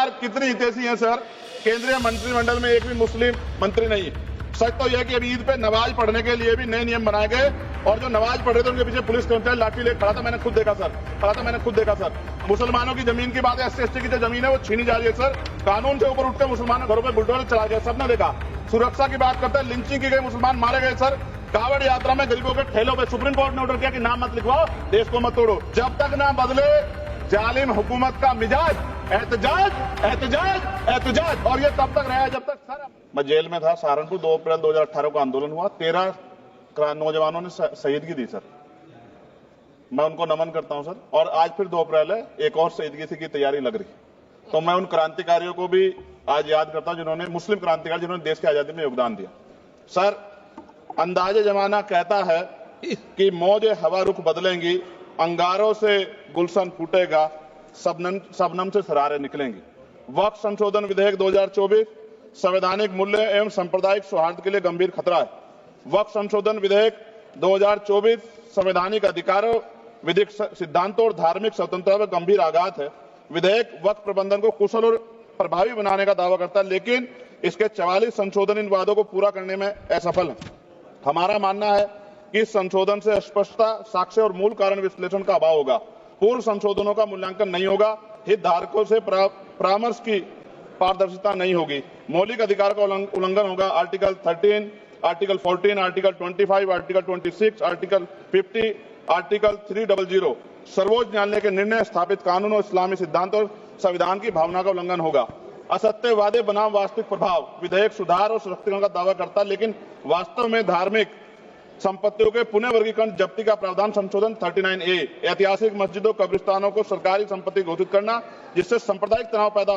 सरकार कितनी हितैषी है सर। केंद्रीय मंत्रिमंडल में एक भी मुस्लिम मंत्री नहीं। सच तो यह कि अभी ईद पे नमाज पढ़ने के लिए भी नए नियम बनाए गए और जो नमाज पढ़ रहे थे उनके पीछे पुलिस कर्मचारी लाठी लेकर खड़ा था। मैंने खुद देखा सर। मुसलमानों की जमीन की बात है, SC/ST की जो जमीन है वो छीनी जा रही है सर। कानून से ऊपर उठकर मुसलमानों घरों पर बुलडोजर चला गया, सबने देखा। सुरक्षा की बात करते हैं, लिंचिंग की गई, मुसलमान मारे गए सर। कावड़ यात्रा में गरीबों के ठेलों पे सुप्रीम कोर्ट ने ऑर्डर किया कि नाम मत लिखवाओ, देश को मत तोड़ो। जब तक ना बदले जालिम हुकूमत का मिजाज, एहतजाज और ये तब तक रहा जब तक सर। मैं जेल में था सहारनपुर, 2 अप्रैल 2018 को आंदोलन हुआ, 13 नौजवानों ने शहीदगी दी सर। मैं उनको नमन करता हूं सर। और आज फिर 2 अप्रैल है, एक और शहीदगी की तैयारी लग रही। तो मैं उन क्रांतिकारियों को भी आज याद करता हूं जिन्होंने, मुस्लिम क्रांतिकारी जिन्होंने देश की आजादी में योगदान दिया। सर, अंदाजे जमाना कहता है कि मौजे हवा रुख बदलेंगी, अंगारों से गुलशन फूटेगा, शबनम से सरारे निकलेंगी। वक्फ संशोधन विधेयक 2024 संवैधानिक मूल्य एवं सांप्रदायिक सौहार्द के लिए गंभीर खतरा है। वक्फ संशोधन विधेयक 2024 संवैधानिक अधिकारों, विधिक सिद्धांतों और धार्मिक स्वतंत्रता पर गंभीर आघात है। विधेयक वक्फ प्रबंधन को कुशल और प्रभावी बनाने का दावा करता है, लेकिन इसके 44 संशोधन इन वादों को पूरा करने में असफल है। हमारा मानना है कि इस संशोधन से स्पष्टता, साक्ष्य और मूल कारण विश्लेषण का अभाव होगा। पूर्व संशोधनों का मूल्यांकन नहीं होगा, हितधारकों से परामर्श की पारदर्शिता नहीं होगी, मौलिक अधिकार का उल्लंघन होगा। Article 13, article 14, article 25, article 26, article 50, article 300 सर्वोच्च न्यायालय के निर्णय, स्थापित कानून और इस्लामी सिद्धांत और संविधान की भावना का उल्लंघन होगा। असत्य वादे बनाम वास्तविक प्रभाव, विधेयक सुधार और सशक्तिकरण का दावा करता है, लेकिन वास्तव में धार्मिक संपत्तियों के पुनः वर्गीकरण जब्ती का प्रावधान संशोधन 39A, ऐतिहासिक मस्जिदों, कब्रिस्तानों को सरकारी संपत्ति घोषित करना, जिससे सांप्रदायिक तनाव पैदा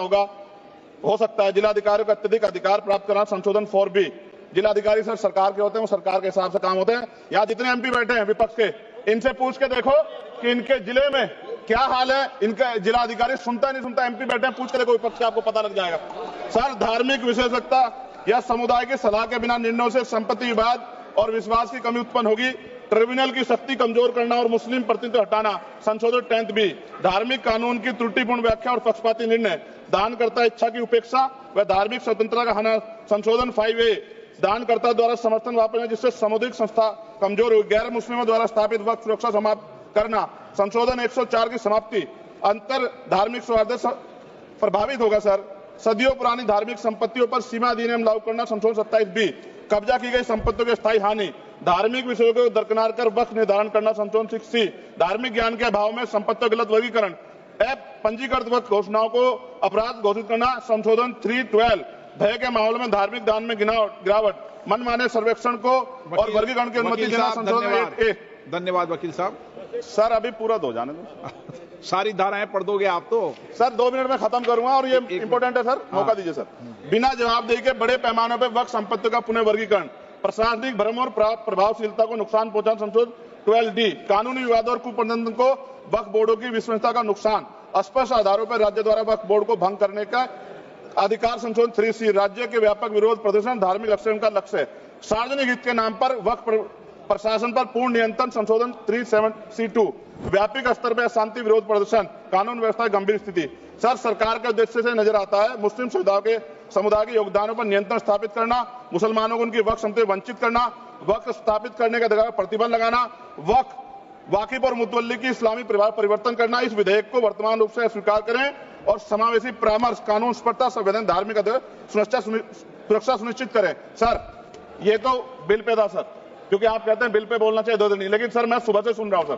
हो सकता है। जिलाधिकारियों को अत्यधिक अधिकार प्राप्त करना संशोधन 4B, जिलाधिकारी सर सरकार के होते हैं, वो सरकार के हिसाब से काम होते हैं। यहाँ जितने MP बैठे हैं विपक्ष के, इनसे पूछ के देखो कि इनके जिले में क्या हाल है। इनका जिलाधिकारी सुनता नहीं सुनता, MP बैठे हैं, पूछ के देखो विपक्ष का, आपको पता लग जाएगा। सर, धार्मिक विशेषज्ञता या समुदाय की सलाह के बिना निर्णयों से संपत्ति विवाद और विश्वास की कमी उत्पन्न होगी। ट्रिब्यूनल की शक्ति कमजोर करना और मुस्लिम प्रतिनिधित्व हटाना संशोधन 10B, धार्मिक कानून की त्रुटिपूर्ण व्याख्या और पक्षपाती निर्णय, दानकर्ता इच्छा की उपेक्षा व धार्मिक स्वतंत्रता का हाना संशोधन 5A, दानकर्ता द्वारा समर्थन वापस जिससे सामुदायिक संस्था कमजोर हुई, गैर मुस्लिमों द्वारा स्थापित वक्फ सुरक्षा समाप्त करना संशोधन 104 की समाप्ति, अंतर धार्मिक सौहार्द प्रभावित होगा। सर, सदियों पुरानी धार्मिक संपत्तियों पर सीमा अधिनियम लागू करना संशोधन 27B, कब्जा की गई संपत्तियों की स्थायी हानि, धार्मिक विषयों को दरकिनार कर वक्फ निर्धारण करना संशोधन 6C, धार्मिक ज्ञान के अभाव में संपत्तियों का गलत वर्गीकरण, पंजीकृत वक्फ घोषणाओं को अपराध घोषित करना संशोधन 312, भय के माहौल में धार्मिक दान में गिरावट, मनमाने सर्वेक्षण को और वर्गीकरण की अनुमति देना संशोधन 8A। धन्यवाद वकील साहब। सर, अभी पूरा दो जाने दो। सारी धाराएं पढ़ दोगे आप तो? सर, 2 मिनट में खत्म करूंगा और ये इंपॉर्टेंट है सर, मौका दीजिए सर। बिना जवाबदेही के बड़े पैमाने पर वक्फ संपत्तियों का पुनः वर्गीकरण, प्रशासनिक भ्रम और प्रभावशीलता को नुकसान पहुंचाना संशोधन 12D, कानूनी विवादों और कुप्रबंधन को वक्फ बोर्डों की विश्वसनीयता का नुकसान, अस्पष्ट आधारों पर राज्य द्वारा वक्फ बोर्ड को भंग करने का अधिकार संशोधन 3C, राज्य के व्यापक विरोध प्रदर्शन धार्मिक लक्ष्य का लक्ष्य, सार्वजनिक हित के नाम पर वक्फ प्रशासन पर पूर्ण नियंत्रण संशोधन 37C2, व्यापक स्तर पर शांति विरोध प्रदर्शन, कानून व्यवस्था की गंभीर स्थिति। सर, सरकार के उद्देश्य से नजर आता है मुस्लिम समुदाय के योगदानों पर नियंत्रण स्थापित करना, मुसलमानों को उनकी वक्फ संपत्ति वंचित करना, वक्फ स्थापित करने के अधिकार पर प्रतिबंध लगाना, वाकिफ और मुतवल्ली की इस्लामी परिवर्तन करना। इस विधेयक को वर्तमान रूप से स्वीकार करें और समावेशी परामर्श, कानून स्पष्टता, संवैधानिक धार्मिक सुरक्षा सुनिश्चित करें। सर, ये तो बिल पे था सर, क्योंकि आप कहते हैं बिल पे बोलना चाहिए 2 दिन नहीं, लेकिन सर मैं सुबह से सुन रहा हूं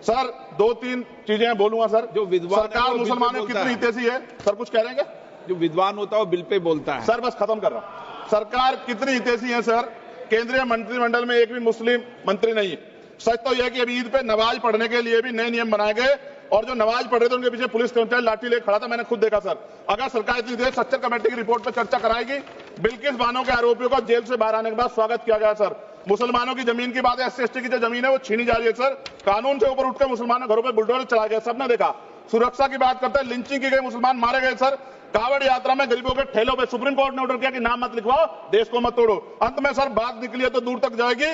सर 2-3 चीजें बोलूंगा सर। जो विद्वान सरकार मुसलमानों की कितनी हितैषी है सर, कुछ कह रहे हैं? जो विद्वान होता है वो बिल पे बोलता है। सर, बस खत्म कर रहा हूं। सरकार कितनी हितैषी है सर। केंद्रीय मंत्रिमंडल में एक भी मुस्लिम मंत्री नहीं। सच तो यह कि अभी ईद पे नमाज पढ़ने के लिए भी नए नियम बनाए गए और जो नमाज पढ़ रहे थे उनके पीछे पुलिस कर्मचारी लाठी लेकर खड़ा था। मैंने खुद देखा सर। अगर सरकार इतनी देर सच्चर कमेटी की रिपोर्ट पर चर्चा कराएगी, बिल्किस बानो के आरोपियों का जेल से बाहर आने के बाद स्वागत किया गया सर। मुसलमानों की जमीन की बात है, SC/ST की जो जमीन है वो छीनी जा रही है सर। कानून से ऊपर उठकर मुसलमानों घरों पर बुलडोजर चला गया, सबने देखा। सुरक्षा की बात करते हैं, लिंचिंग की गई, मुसलमान मारे गए सर। कावड़ यात्रा में गरीबों के ठेलों पे सुप्रीम कोर्ट ने ऑर्डर किया कि नाम मत लिखवाओ, देश को मत तोड़ो। अंत में सर बात निकली है तो दूर तक जाएगी।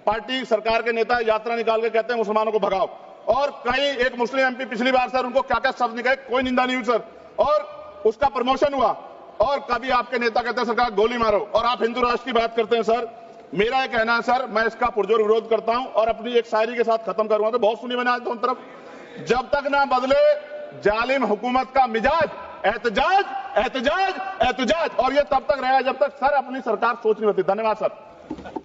पार्टी सरकार के नेता यात्रा निकाल के कहते हैं मुसलमानों को भगाओ, और कहीं एक मुस्लिम MP पिछली बार सर उनको क्या क्या शब्द निकले, कोई निंदा नहीं हुई सर। और उसका प्रमोशन हुआ। और कभी आपके नेता कहते हैं सरकार गोली मारो, और आप हिंदू राष्ट्र की बात करते हैं। सर मेरा यह कहना है सर, मैं इसका पुरजोर विरोध करता हूं और अपनी एक शायरी के साथ खत्म करूंगा। तो बहुत सुनी मैंने आज दोनों तरफ, जब तक ना बदले जालिम हुकूमत का मिजाज, एहतजाज एहतजाज एहतजाज, और ये तब तक रहेगा जब तक सर अपनी सरकार सोच नहीं होती। धन्यवाद सर।